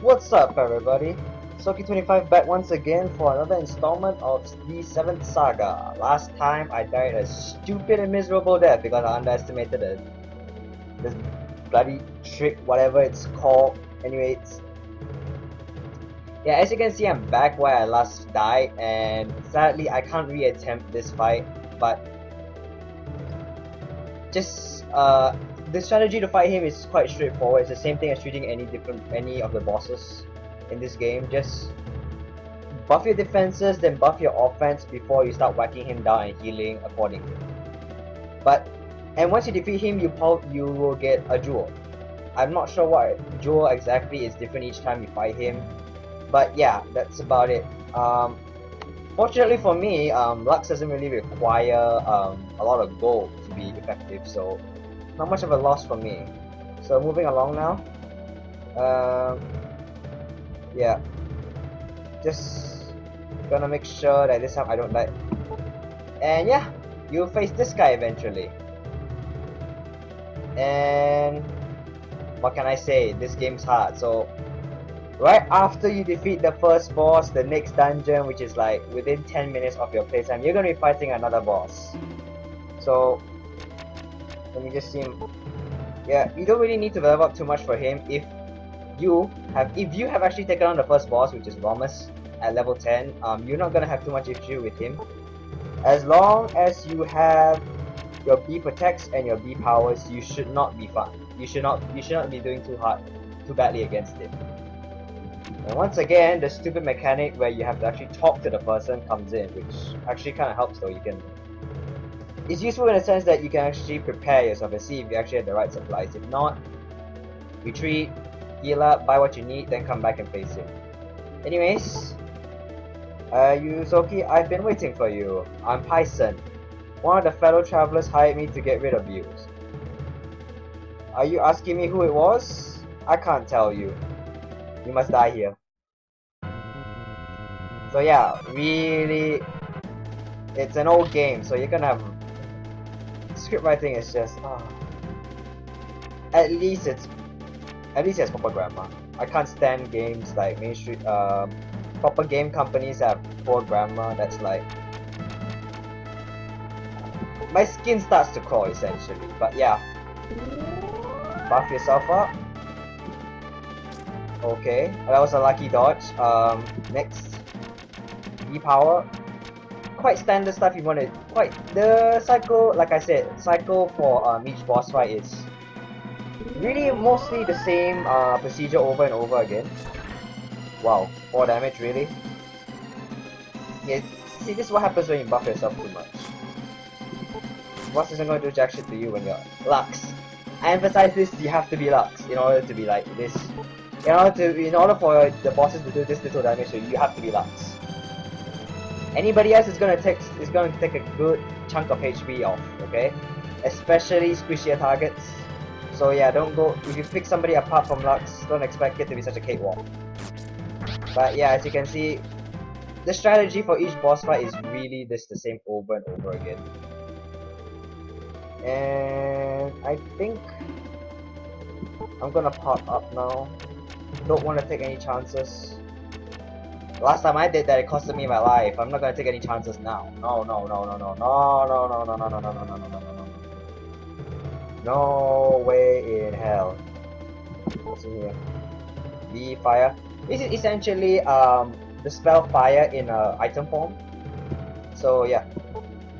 What's up, everybody? Soki25 back once again for another installment of the 7th Saga. Last time I died a stupid and miserable death because I underestimated this bloody trick, whatever it's called. Anyways, yeah, as you can see, I'm back where I last died, and sadly I can't re-attempt this fight, but just the strategy to fight him is quite straightforward. It's the same thing as treating any of the bosses in this game. Just buff your defenses, then buff your offense before you start whacking him down and healing accordingly. And once you defeat him, you will get a jewel. I'm not sure what jewel exactly is different each time you fight him, but yeah, that's about it. Fortunately for me, Lux doesn't really require a lot of gold to be effective, so not much of a loss for me. So moving along now. Yeah, just gonna make sure that this time I don't die. And yeah, you'll face this guy eventually. And what can I say? This game's hard. So right after you defeat the first boss, the next dungeon, which is like within 10 minutes of your playtime, you're gonna be fighting another boss. So let me just see him. Yeah, you don't really need to level up too much for him if you have actually taken on the first boss, which is Romus at level 10. You're not gonna have too much issue with him. As long as you have your B protects and your B powers, you should not be fun. You should not be doing too badly against it. And once again, the stupid mechanic where you have to actually talk to the person comes in, which actually kind of helps though. It's useful in the sense that you can actually prepare yourself and see if you actually have the right supplies. If not, retreat, heal up, buy what you need, then come back and face him. Anyways, Soki, I've been waiting for you. I'm Python. One of the fellow travelers hired me to get rid of you. Are you asking me who it was? I can't tell you. You must die here. So yeah, really, it's an old game, so you're gonna have script writing is just at least it has proper grammar. I can't stand games like mainstream proper game companies that have poor grammar. That's like my skin starts to crawl essentially. But yeah, buff yourself up. Okay, that was a lucky dodge. Next, E power. Quite standard stuff you want to. The cycle, like I said, cycle for each boss fight is really mostly the same procedure over and over again. Wow, 4 damage really. Yeah, see, this is what happens when you buff yourself too much. Boss isn't going to do jack shit to you when you're Lux. I emphasize this: you have to be Lux in order to be like this. In order for the bosses to do this little damage to you, you have to be Lux. Anybody else is going to take a good chunk of HP off, okay? Especially squishier targets. So yeah, don't go, if you pick somebody apart from Lux, don't expect it to be such a cakewalk. But yeah, as you can see, the strategy for each boss fight is really the same over and over again. And I think I'm gonna pop up now. Don't want to take any chances. Last time I did that, it costed me my life. I'm not gonna take any chances now. No. No way in hell. What's in here? The fire. This is essentially the spell fire in item form. So yeah,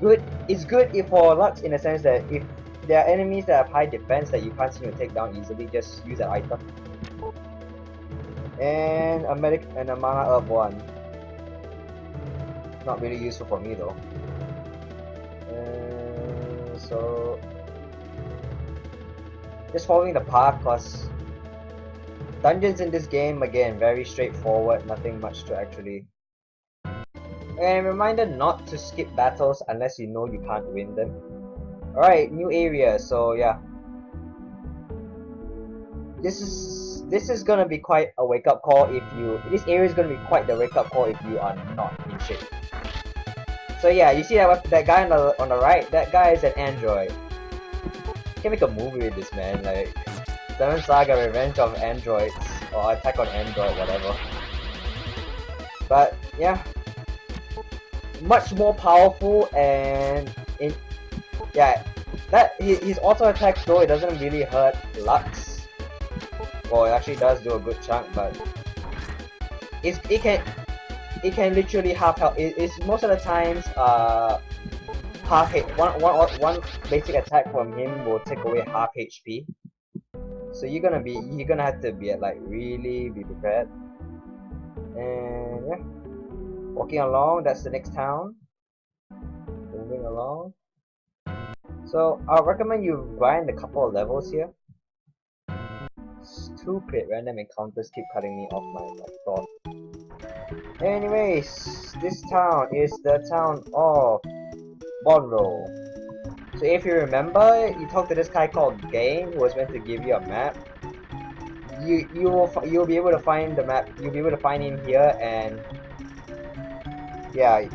good. It's good if for Lux in the sense that if there are enemies that have high defense that you can't seem to take down easily, just use that item. And a medic and a mana herb 1. Not really useful for me though. So just following the path, cause dungeons in this game again very straightforward, nothing much to actually. And reminder not to skip battles unless you know you can't win them. Alright, new area, so yeah. This is gonna be quite a wake-up call if you. This area is gonna be quite the wake-up call if you are not in shape. So yeah, you see that guy on the right? That guy is an android. You can make a movie with this man, like 7 Saga Revenge of Androids. or attack on Android, whatever. But yeah, much more powerful, and his auto attacks though it doesn't really hurt Lux. Well, it actually does do a good chunk, but it can literally half health. It's most of the times half hit one basic attack from him will take away half HP. So you're gonna have to be like really be prepared. And yeah, walking along, that's the next town. Moving along. So I'll recommend you grind a couple of levels here. Stupid random encounters keep cutting me off my thought. Anyways, this town is the town of Bonro. So if you remember, you talked to this guy called Game who was meant to give you a map. You'll be able to find the map. You'll be able to find him here, and yeah,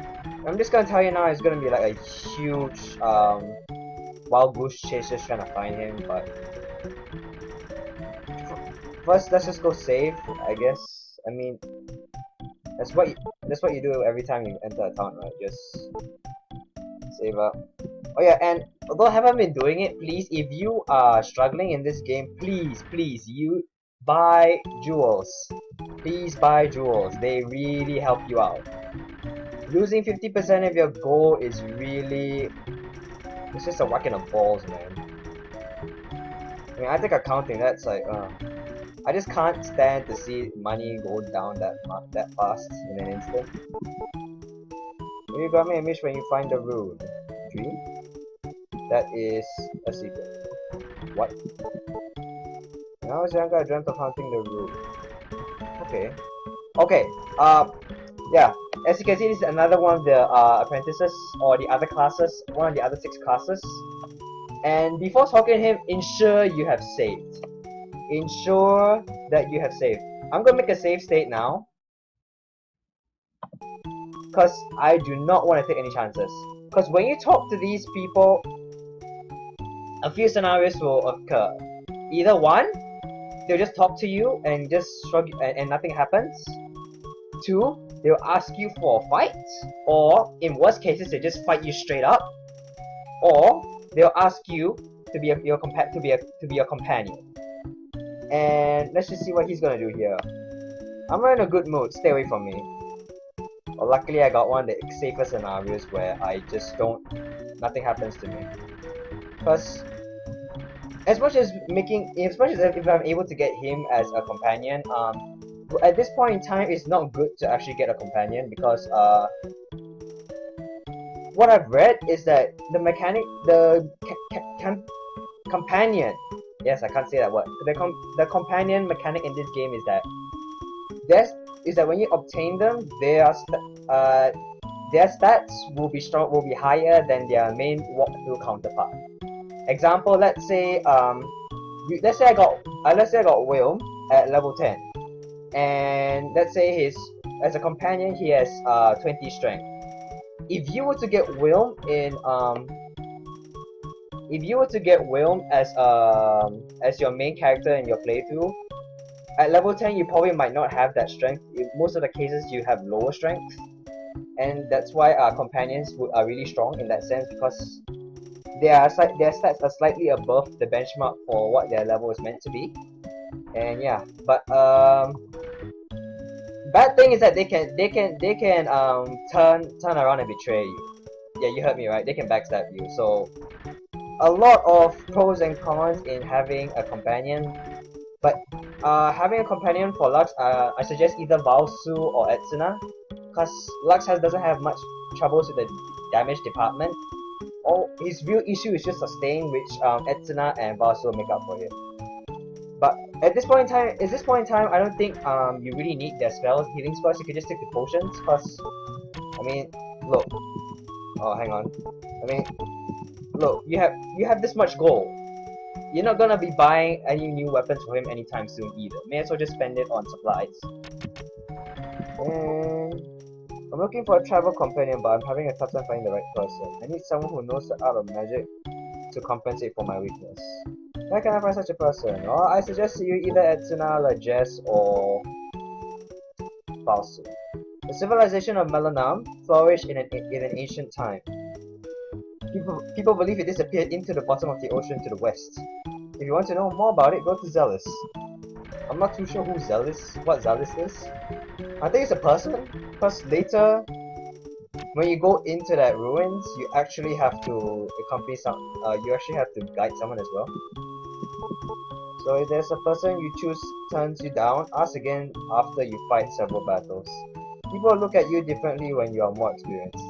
I'm just gonna tell you now. It's gonna be like a huge wild goose chase just trying to find him. But first, let's just go save. I guess. I mean, that's what you do every time you enter a town, right? Just save up. Oh yeah, and although I haven't been doing it, please, if you are struggling in this game, please, you buy jewels. Please buy jewels. They really help you out. Losing 50% of your gold is really... it's just a whack in the balls, man. I mean, I think accounting, that's like, I just can't stand to see money go down that fast in an instant. You got me a miss when you find the rune. Dream? That is a secret. What? When I was younger, I dreamt of hunting the rune. Okay. Okay, yeah. As you can see, this is another one of the apprentices, or the other classes, one of the other 6 classes. And before talking to him, ensure you have saved. Ensure that you have saved. I'm gonna make a save state now, because I do not want to take any chances. Because when you talk to these people, a few scenarios will occur. Either one, they'll just talk to you and just shrug and nothing happens. 2, they'll ask you for a fight, or in worst cases, they just fight you straight up. Or they'll ask you to be your companion. And let's just see what he's gonna do here. I'm in a good mood. Stay away from me. Well, luckily, I got one of the safer scenarios where I just don't. Nothing happens to me. Because as much as if I'm able to get him as a companion, at this point in time, it's not good to actually get a companion because what I've read is that the companion. Yes, I can't say that word. The companion mechanic in this game is that when you obtain them, their stats will be higher than their main walkthrough counterpart. Example, let's say I got Will at level 10, and let's say as a companion he has 20 strength. If you were to get Will as your main character in your playthrough, at level 10 you probably might not have that strength. In most of the cases you have lower strength, and that's why companions are really strong in that sense, because their stats are slightly above the benchmark for what their level is meant to be. And yeah, but bad thing is that they can turn around and betray you. Yeah, you heard me right, they can backstab you. So a lot of pros and cons in having a companion, but having a companion for Lux, I suggest either Valsu or Etsuna, because Lux doesn't have much troubles with the damage department. His real issue is just sustain, which Etsuna and Valsu make up for him. But at this point in time, I don't think you really need their healing spells. You can just take the potions, because I mean, look. Oh, hang on. I mean, look, you have this much gold. You're not gonna be buying any new weapons for him anytime soon either. May as well just spend it on supplies. And I'm looking for a travel companion, but I'm having a tough time finding the right person. I need someone who knows the art of magic to compensate for my weakness. Where can I find such a person? Well, I suggest to you either Etsuna, Lajes, or Falsu. The civilization of Melanam flourished in an ancient time. People believe it disappeared into the bottom of the ocean to the west. If you want to know more about it, go to Zealous. I'm not too sure what Zealous is. I think it's a person, because later, when you go into that ruins, you actually have to accompany you actually have to guide someone as well. So if there's a person you choose turns you down, ask again after you fight several battles. People look at you differently when you are more experienced.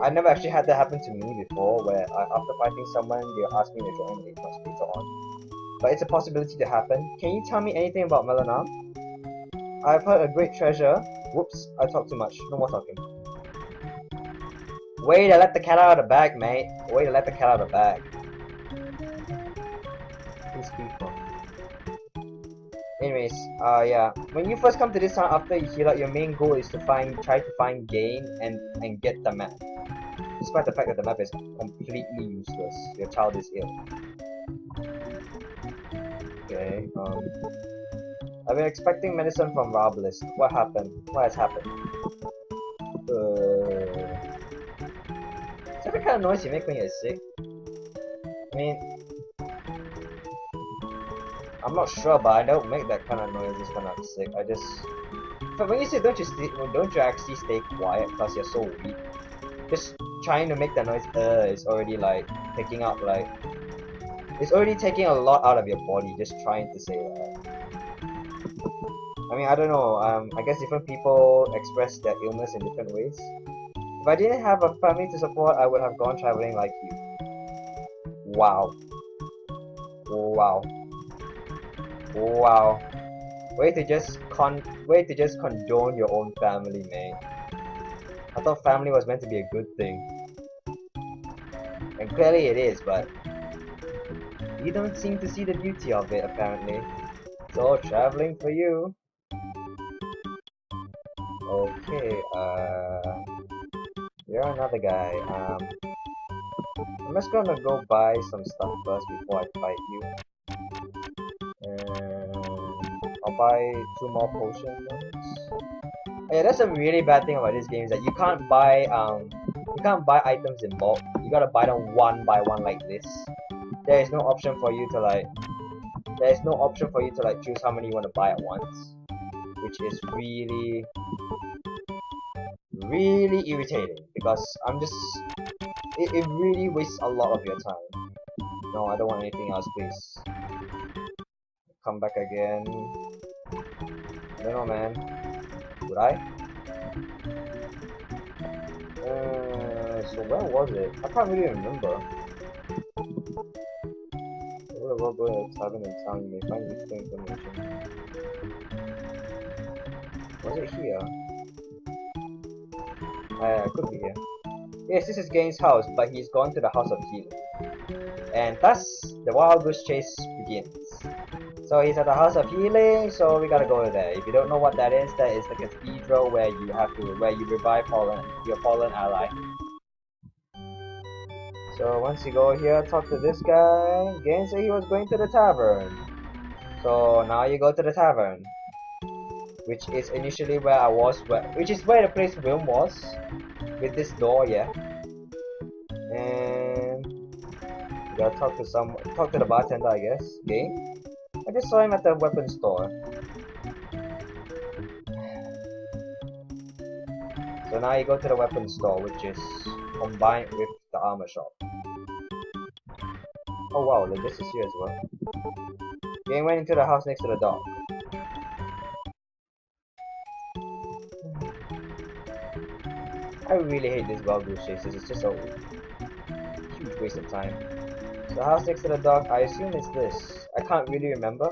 I never actually had that happen to me before, where after fighting someone, they'll ask me to join much later on. But it's a possibility to happen. Can you tell me anything about Melanam? I've heard a great treasure. Whoops, I talk too much. No more talking. Way to let the cat out of the bag, mate. Way to let the cat out of the bag. These people. Anyways, yeah. When you first come to this town after you heal up, your main goal is to try to find gain and get the map. Despite the fact that the map is completely useless. Your child is ill. Okay, I've been expecting medicine from Roblist. What happened? What has happened? Is that the kind of noise you make when you're sick? I mean, I'm not sure, but I don't make that kind of noises when I'm sick. I just... But when you say don't you actually stay quiet because you're so weak? Just trying to make that noise, is already like taking out like... It's already taking a lot out of your body just trying to say that. I mean, I don't know, I guess different people express their illness in different ways. If I didn't have a family to support, I would have gone traveling like you. Wow. Wow. Wow. Way to just condone your own family, man. I thought family was meant to be a good thing. And clearly it is, but you don't seem to see the beauty of it, apparently. It's all traveling for you. Okay, you're another guy. I'm just gonna go buy some stuff first before I fight you. I'll buy 2 more potions. Yeah, that's a really bad thing about this game is that you can't buy items in bulk. You gotta buy them one by one like this. There is no option for you to like choose how many you want to buy at once, which is really irritating because it really wastes a lot of your time. No, I don't want anything else, please. Come back again. I don't know, man. Would I? So where was it? I can't really remember. We'll go to a tavern in town, you may find useful information. Was it here? It could be here. Yes, this is Gain's house, but he's gone to the House of Healing. And thus, the Wild Goose Chase begins. So he's at the House of Healing, so we gotta go there. If you don't know what that is the cathedral where you revive your fallen ally. So once you go here, talk to this guy. Gain said he was going to the tavern. So now you go to the tavern. Which is initially where I was, which is where the place Wilm was. With this door, yeah. And you gotta talk to the bartender, I guess. Gain? I just saw him at the weapon store. So now you go to the weapon store, which is combined with the armor shop. Oh wow, this is here as well. Gain went into the house next to the dog. I really hate this wild goose chases, it's just a huge waste of time. So the house next to the dog, I assume it's this. I can't really remember.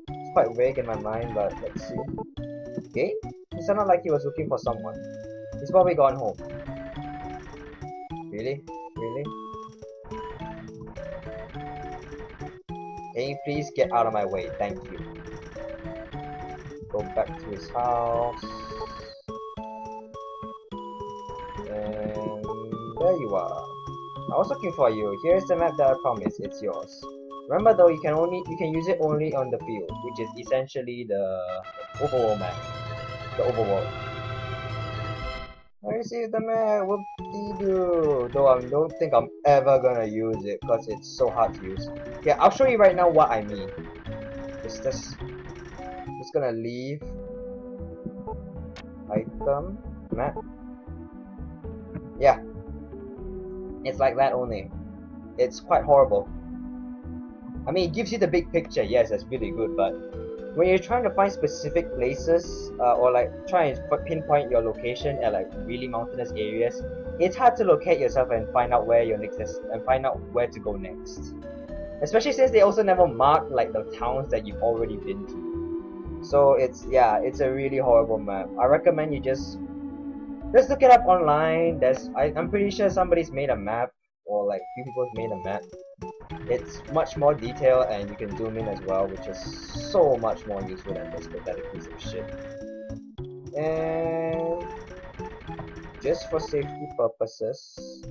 It's quite vague in my mind, but let's see. Gain? He sounded like he was looking for someone. He's probably gone home. Really? Really? Can you please get out of my way? Thank you. Go back to his house. And there you are. I was looking for you. Here's the map that I promised. It's yours. Remember though, you can use it only on the field, which is essentially the overworld map. The overworld. I received the map. Whoop-de-doo. Though I don't think I'm ever gonna use it because it's so hard to use. Yeah, I'll show you right now what I mean. Just gonna leave item map. Yeah, it's like that only. It's quite horrible. I mean, it gives you the big picture. Yes, that's really good, but when you're trying to find specific places or like try and pinpoint your location at like really mountainous areas, it's hard to locate yourself and find out where your next is and find out where to go next. Especially since they also never mark like the towns that you've already been to. So it's a really horrible map. I recommend you just look it up online. I'm pretty sure somebody's made a map or like few people's made a map. It's much more detailed and you can zoom in as well, which is so much more useful than this pathetic piece of shit. And just for safety purposes,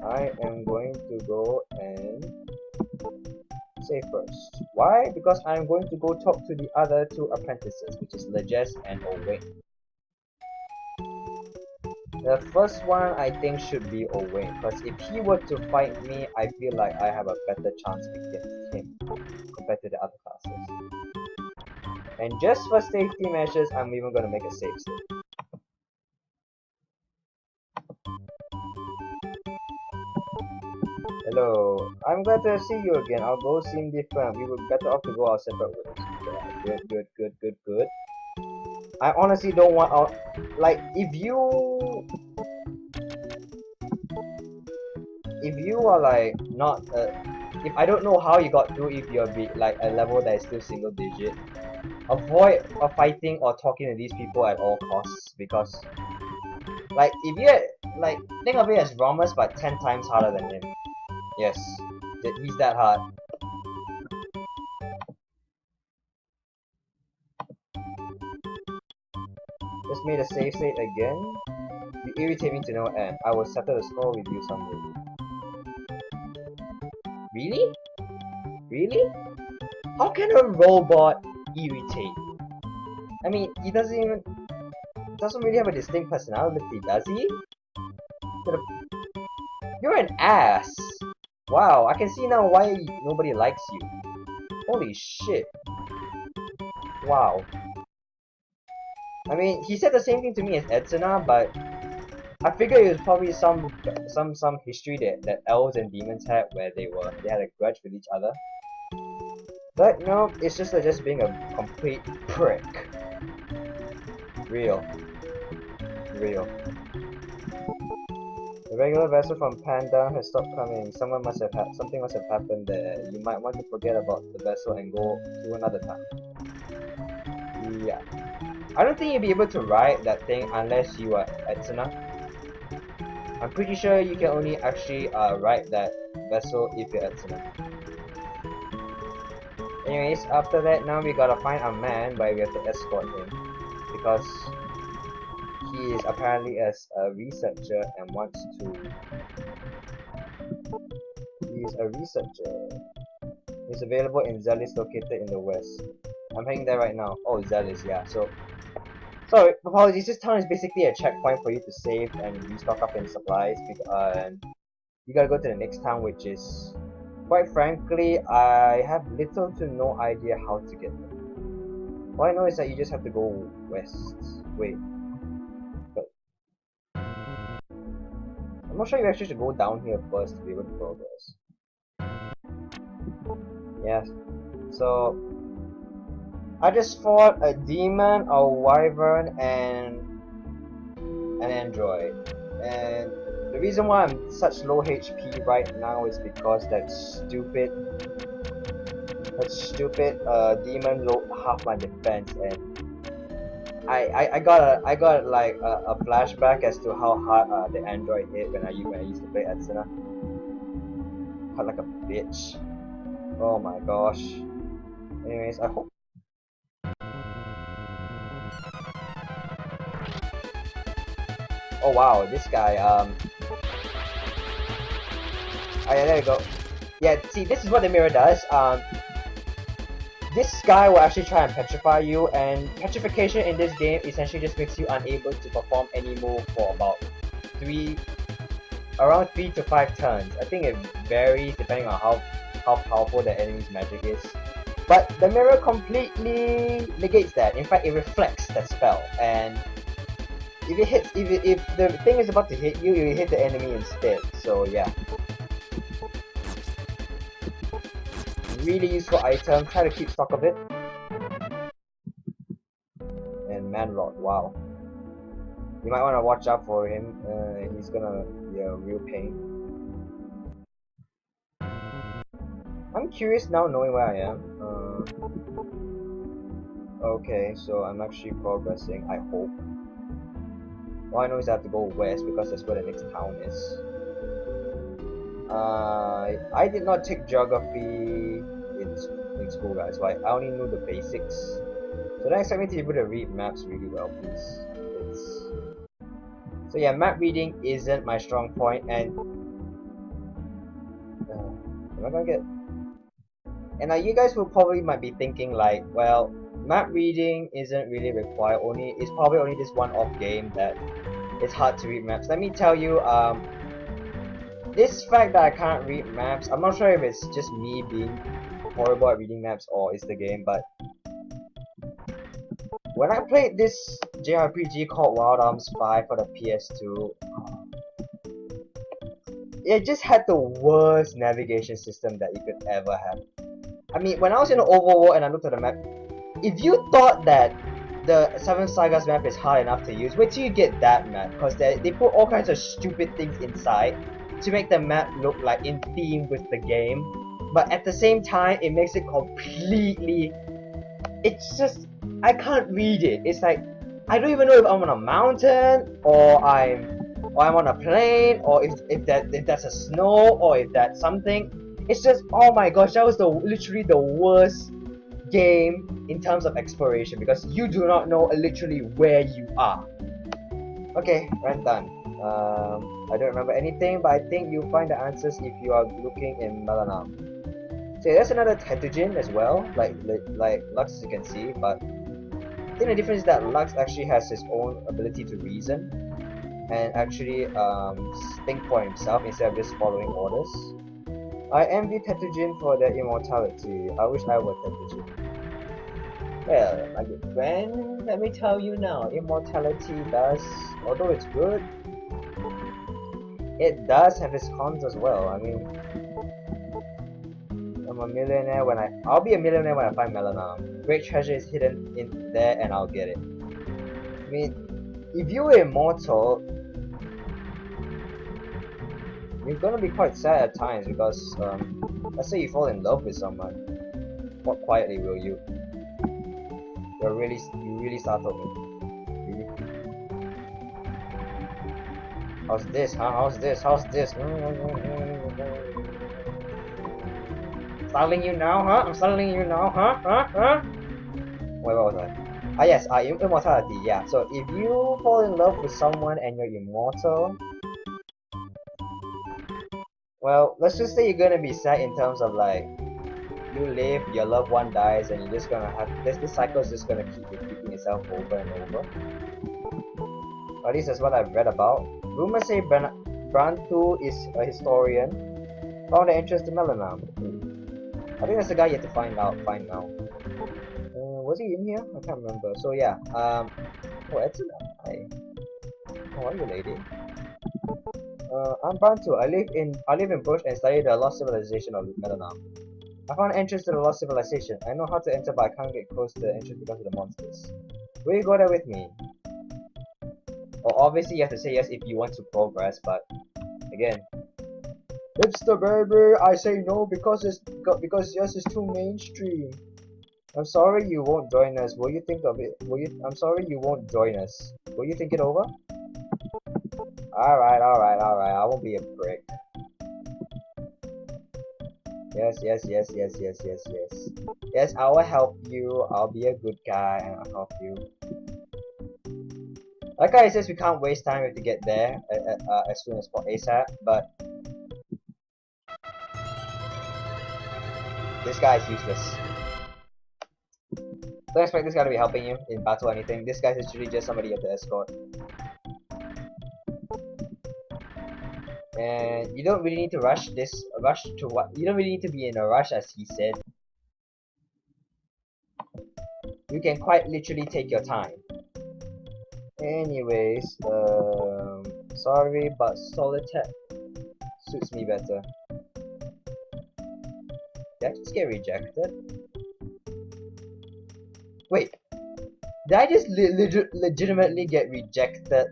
I am going to go and save first. Why? Because I'm going to go talk to the other two apprentices, which is Lejes and Owain. The first one I think should be Owain, because if he were to fight me, I feel like I have a better chance against him compared to the other classes. And just for safety measures, I'm even going to make a save state. Hello, I'm glad to see you again. Our goals seem different. We would better off to go our separate ways. Yeah, good. I honestly don't want our... Like, if you are like not if I don't know how you got through, if you're like a level that is still single digit, avoid fighting or talking to these people at all costs, because like if you like think of it as Romus but 10 times harder than him. Yes, he's that hard. Just made a save state again. You irritate me to no end. I will settle the score with you someday. Really? Really? How can a robot irritate? I mean, he doesn't really have a distinct personality, does he? You're an ass! Wow, I can see now why nobody likes you. Holy shit. Wow. I mean, he said the same thing to me as Edzena, but I figured it was probably some history that elves and demons had where they had a grudge with each other. But no, it's just being a complete prick. Real. The regular vessel from Panda has stopped coming. Something must have happened there. You might want to forget about the vessel and go to another town. Yeah. I don't think you'll be able to ride that thing unless you are Edzena. I'm pretty sure you can only actually ride that vessel if you're Edzena. Anyways, after that, now we gotta find a man, but we have to escort him. Because he is apparently a researcher and wants to... He is a researcher. He's available in Zelis located in the west. I'm heading there right now. Oh, Zelis, yeah. Sorry, apologies. This town is basically a checkpoint for you to save and restock up in supplies. And you gotta go to the next town, which is... Quite frankly, I have little to no idea how to get there. All I know is that you just have to go west. Wait. But I'm not sure you actually should go down here first to be able to progress. Yes. So I just fought a demon, a wyvern, and an android. And the reason why I'm such low HP right now is because that stupid demon lowered half my defense, and I got like a flashback as to how hard the android hit when I used to play Edzena. Hard like a bitch. Oh my gosh. Anyways, I hope. Oh wow, this guy Oh yeah, there you go. Yeah, see, this is what the mirror does. This guy will actually try and petrify you, and petrification in this game essentially just makes you unable to perform any move for about around 3 to 5 turns. I think it varies depending on how powerful the enemy's magic is. But the mirror completely negates that. In fact, it reflects that spell, and if it hits, if the thing is about to hit you, you hit the enemy instead. So yeah. Really useful item, try to keep stock of it. And Manrod, wow. You might want to watch out for him, he's gonna be a real pain. I'm curious now knowing where I am. Okay, so I'm actually progressing, I hope. All I know is I have to go west because that's where the next town is. I did not take geography in school, guys, so I only knew the basics. So don't expect me to be able to read maps really well, please. So yeah, map reading isn't my strong point, and am I gonna get? And now you guys will probably might be thinking like, well, map reading isn't really required. It's probably only this one-off game that it's hard to read maps. Let me tell you, this fact that I can't read maps, I'm not sure if it's just me being horrible at reading maps or it's the game, but when I played this JRPG called Wild Arms 5 for the PS2, it just had the worst navigation system that you could ever have. I mean, when I was in the overworld and I looked at the map, if you thought that the Seven Sagas map is hard enough to use, wait till you get that map, because they put all kinds of stupid things inside to make the map look like in theme with the game, but at the same time it makes it completely, it's just, I can't read it. It's like, I don't even know if I'm on a mountain or I'm on a plane, or if that's a snow, or if that's something. It's just, oh my gosh, that was literally the worst game in terms of exploration, because you do not know literally where you are. Okay, run done. I don't remember anything, but I think you'll find the answers if you are looking in Melanam. So there's another Tetujin as well, like Lux, as you can see, but I think the difference is that Lux actually has his own ability to reason and actually think for himself instead of just following orders. I envy Tetujin for their immortality. I wish I were Tetujin. Well, my good friend, let me tell you now, immortality does, although it's good, it does have its cons as well. I mean, I'm a millionaire I'll be a millionaire when I find Melanam. Great treasure is hidden in there and I'll get it. I mean, if you were immortal, you're gonna be quite sad at times because, let's say you fall in love with someone. What quietly will you? You really startled me. Really? How's this, huh? How's this? Startling you now, huh? I'm startling you now, huh? Wait, what was I? Ah yes, immortality, yeah. So if you fall in love with someone and you're immortal, well, let's just say you're gonna be sad in terms of like, you live, your loved one dies, and you're just gonna have this cycle is just gonna keep repeating itself over and over. Or at least that's what I've read about. Rumors say Brantu is a historian, found an interest in Melanam. I think that's the guy you have to find now. Was he in here? I can't remember. So yeah, oh, it's an eye. How are you, lady? I'm Bantu. I live in Bush and study the lost civilization of Melanam. I found entrance to the lost civilization. I know how to enter, but I can't get close to the entrance because of the monsters. Will you go there with me? Well, obviously you have to say yes if you want to progress, but again, it's the baby. I say no because yes is too mainstream. I'm sorry you won't join us. Will you think of it? I'm sorry you won't join us. Will you think it over? Alright. I won't be a prick. Yes. Yes, I will help you. I'll be a good guy and I'll help you. Like I says, we can't waste time. We have to get there as soon as ASAP. But this guy is useless. Don't expect this guy to be helping you in battle or anything. This guy is literally just somebody at the escort. And you don't really need to rush to what you don't really need to be in a rush, as he said. You can quite literally take your time. Anyways, sorry, but solitaire suits me better. Did I just get rejected? Wait, did I just legitimately get rejected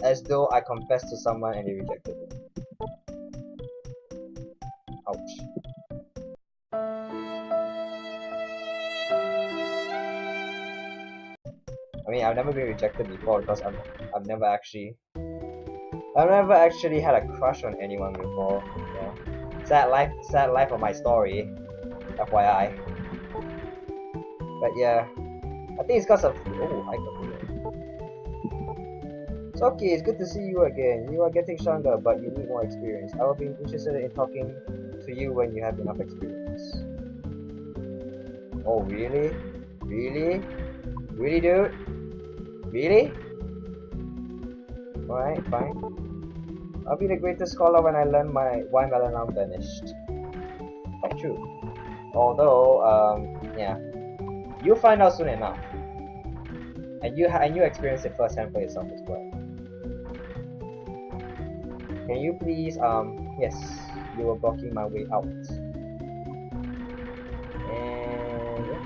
as though I confessed to someone and they rejected me? Ouch. I mean, I've never been rejected before because I've never actually had a crush on anyone before. Yeah. Sad life of my story, FYI. But yeah, I think it's because of I got it. Soki, it's good to see you again. You are getting stronger, but you need more experience. I will be interested in talking to you when you have enough experience. Oh really? Really? Really, dude? Really? Alright, fine. I'll be the greatest scholar when I learn why Melanum vanished. Quite true. Although, yeah. You'll find out soon enough. And you experience it firsthand for yourself as well. Can you please, yes, you were blocking my way out. And, yeah.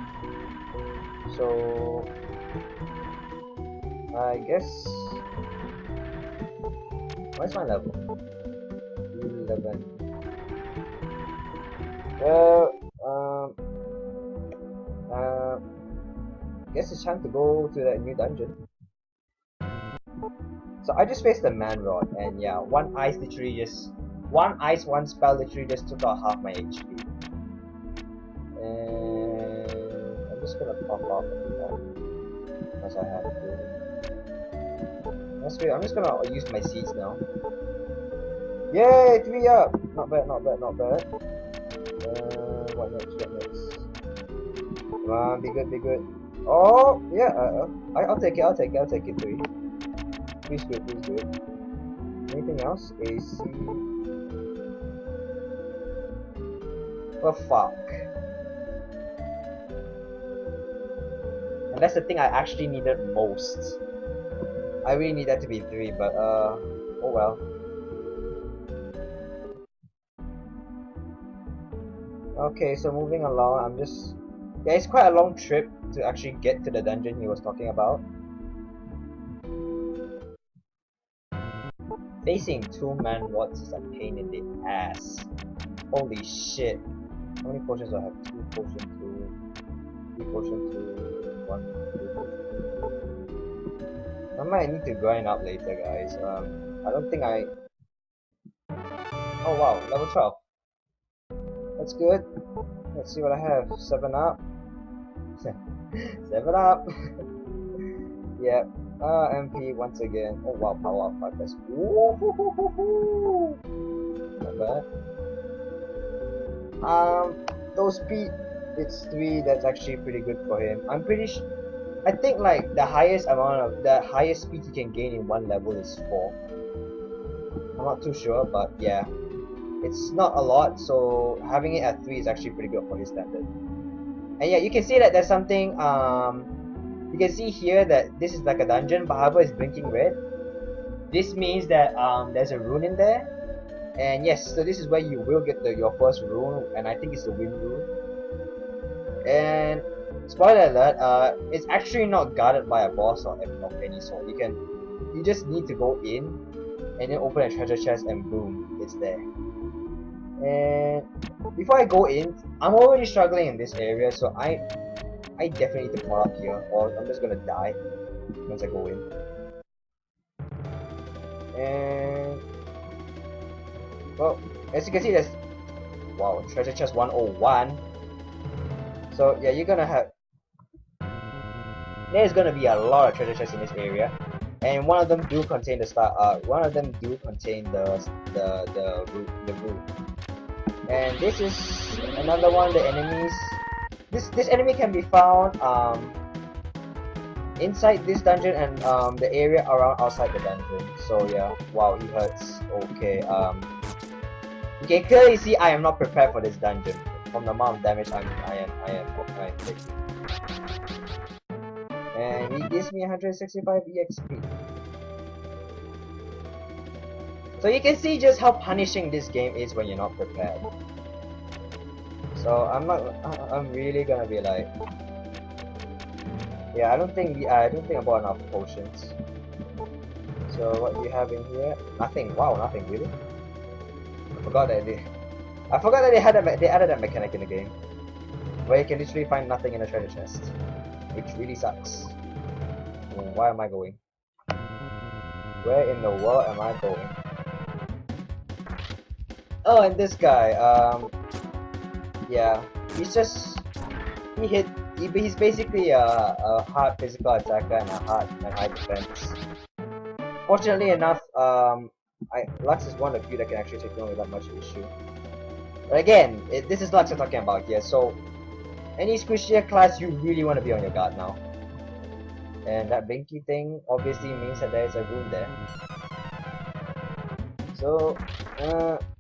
So, I guess, where's my level? 11. Well, guess it's time to go to that new dungeon. So I just faced the man rod, and yeah, one ice, one spell literally just took out half my HP. And I'm just gonna pop off because I have to. That's weird. I'm just gonna use my seeds now. Yay, 3 up! Not bad, not bad, not bad. What next? What next? Come on, be good, be good. Oh, yeah, I'll take it, I'll take it, 3. Please good, please good. Anything else? AC. Oh, fuck. And that's the thing I actually needed most. I really need that to be 3, but, oh well. Okay, so moving along, yeah, it's quite a long trip to actually get to the dungeon he was talking about. Facing 2-man wards is a pain in the ass. Holy shit. How many potions do I have? 2 potion 2, 3 potion 2, 1, 2 potion 2. I might need to grind up later, guys. I don't think I... Oh wow, level 12. That's good. Let's see what I have. 7 up. 7 up. Yep. MP once again. Oh wow, power up 5 plus. Not bad. Those speed, it's 3. That's actually pretty good for him. I'm pretty sure. I think like the highest speed he can gain in one level is 4. I'm not too sure, but yeah. It's not a lot, so having it at 3 is actually pretty good for his standard. And yeah, you can see that there's something, you can see here that this is like a dungeon, but however it's blinking red. This means that there's a rune in there. And yes, so this is where you will get your first rune, and I think it's the wind rune. And spoiler alert, it's actually not guarded by a boss of any sort. You just need to go in, and then open a treasure chest, and boom, it's there. And before I go in, I'm already struggling in this area, so I definitely need to pull up here, or I'm just gonna die once I go in. And well, as you can see, there's treasure chest 101. So yeah, there's gonna be a lot of treasure chests in this area, and one of them do contain the root. And this is another one of the enemies. This enemy can be found inside this dungeon and the area around outside the dungeon. So yeah, wow, he hurts. Okay, you can clearly see I am not prepared for this dungeon from the amount of damage I am taking. And he gives me 165 EXP. So you can see just how punishing this game is when you're not prepared. So I'm really gonna be like, yeah, I don't think I bought enough potions. So what do you have in here? Nothing. Wow, nothing really. I forgot that they added that mechanic in the game, where you can literally find nothing in a treasure chest, which really sucks. Why am I going? Where in the world am I going? Oh, and this guy, yeah, he's basically a hard physical attacker and a high defense. Fortunately enough, Lux is one of the few that can actually take him without much issue. But again, this is Lux I'm talking about here, so any squishier class, you really want to be on your guard now. And that Binky thing obviously means that there is a room there. So,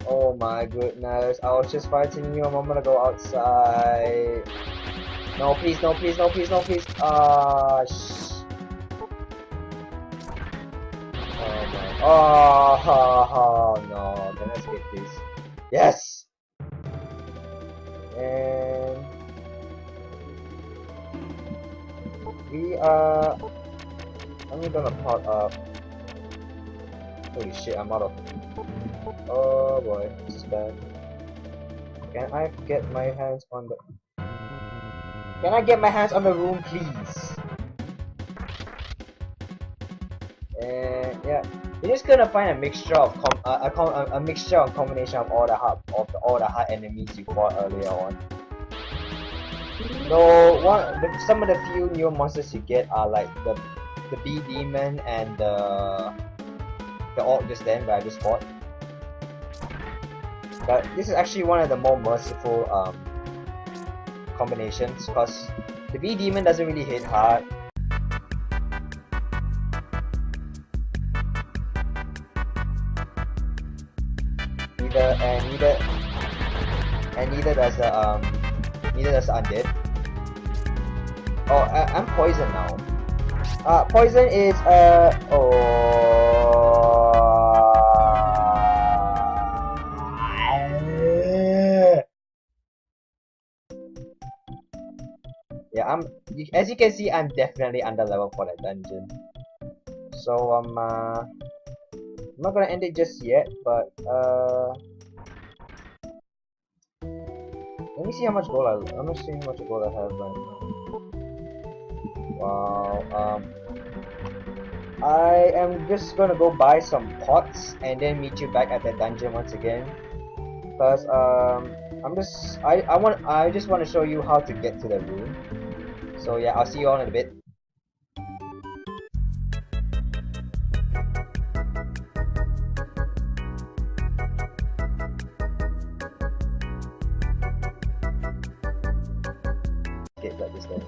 oh my goodness, I was just fighting you, I'm gonna go outside. No, please, no, please, no, please, no, please. Oh my. Oh, no. Can I escape this? Yes! And we are. I'm gonna pot up. Holy shit, I'm out of. Oh boy, this is bad. Can I get my hands on the. Can I get my hands on the room, please? And yeah, you're just gonna find a mixture of a mixture of combination of all the hard enemies you fought earlier on. Though some of the few new monsters you get are like the bee demon and the orc just then where I just fought. But this is actually one of the more merciful combinations because the bee demon doesn't really hit hard. Neither does the undead. Oh, I'm poisoned now. Poison is yeah, as you can see, I'm definitely underleveled for that dungeon. So I'm not gonna end it just yet, but let me see how much gold I have right now. Wow. I am just gonna go buy some pots and then meet you back at the dungeon once again. Because I just want to show you how to get to the room. So yeah, I'll see you all in a bit. Okay, like this then.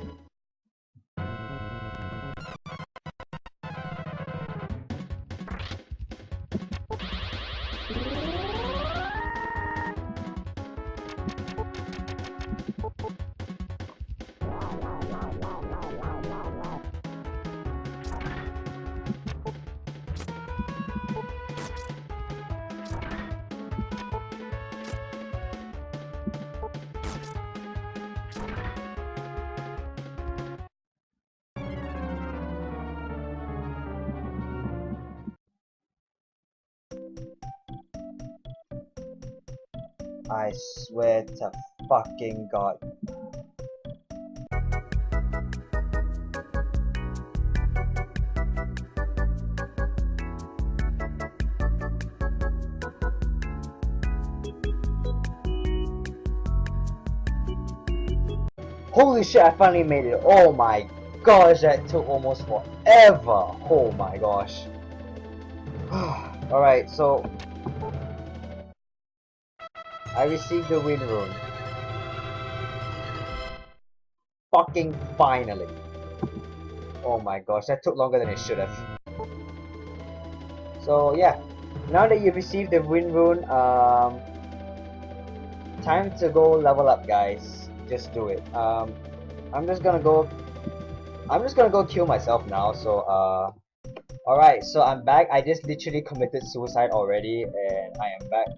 I swear to fucking God. Holy shit, I finally made it. Oh my gosh, that took almost forever. Oh my gosh. Alright, so I received the win rune. Fucking finally. Oh my gosh, that took longer than it should have. So yeah, now that you've received the win rune, time to go level up, guys. Just do it. I'm just gonna go. I'm just gonna go kill myself now. So alright. So I'm back. I just literally committed suicide already, and I am back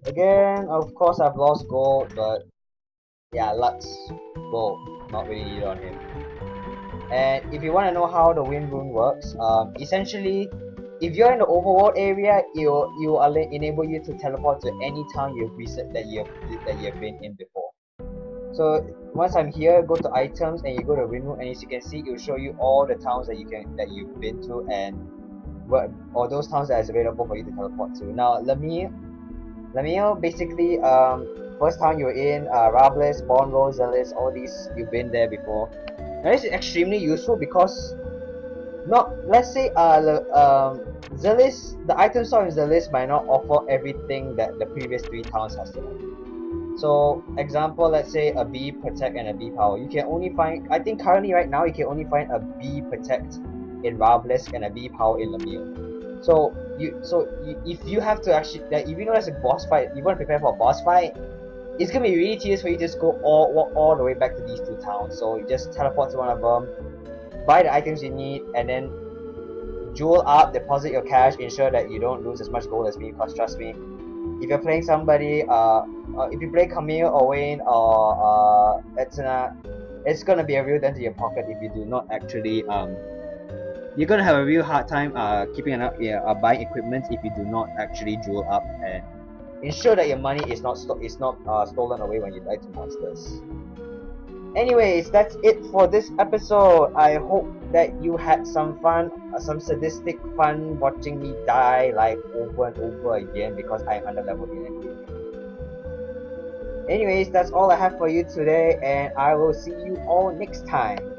again. Of course, I've lost gold, but yeah, Lux gold not really needed on him. And if you want to know how the wind rune works, essentially, if you're in the overworld area, you will enable you to teleport to any town you've recent that you've been in before. So once I'm here, go to items and you go to wind rune, and as you can see, it will show you all the towns that you've been to and what or those towns that is available for you to teleport to. Now, Lemille basically first town you're in, Rablis, Bonro, Zealous, all these you've been there before. Now this is extremely useful because not let's say Zealous, the item store in Zealous might not offer everything that the previous 3 towns has to offer. So example, let's say a B protect and a B power. You can only find, I think currently right now you can only find a B protect in Rablis and a B power in Lemille. So if you have to actually, like, if you know there's a boss fight, you want to prepare for a boss fight, it's gonna be really tedious for you to just go all the way back to these 2 towns. So you just teleport to one of them, buy the items you need, and then jewel up, deposit your cash, ensure that you don't lose as much gold as me, because trust me, if you're playing somebody, if you play Camille or Wayne or Etsuna, it's gonna be a real dent in your pocket if you do not actually you're gonna have a real hard time keeping an buying equipment if you do not actually jewel up and ensure that your money is not stolen away when you die to monsters. Anyways, that's it for this episode. I hope that you had some fun, some sadistic fun watching me die like over and over again because I'm underleveled in it. Anyways, that's all I have for you today, and I will see you all next time.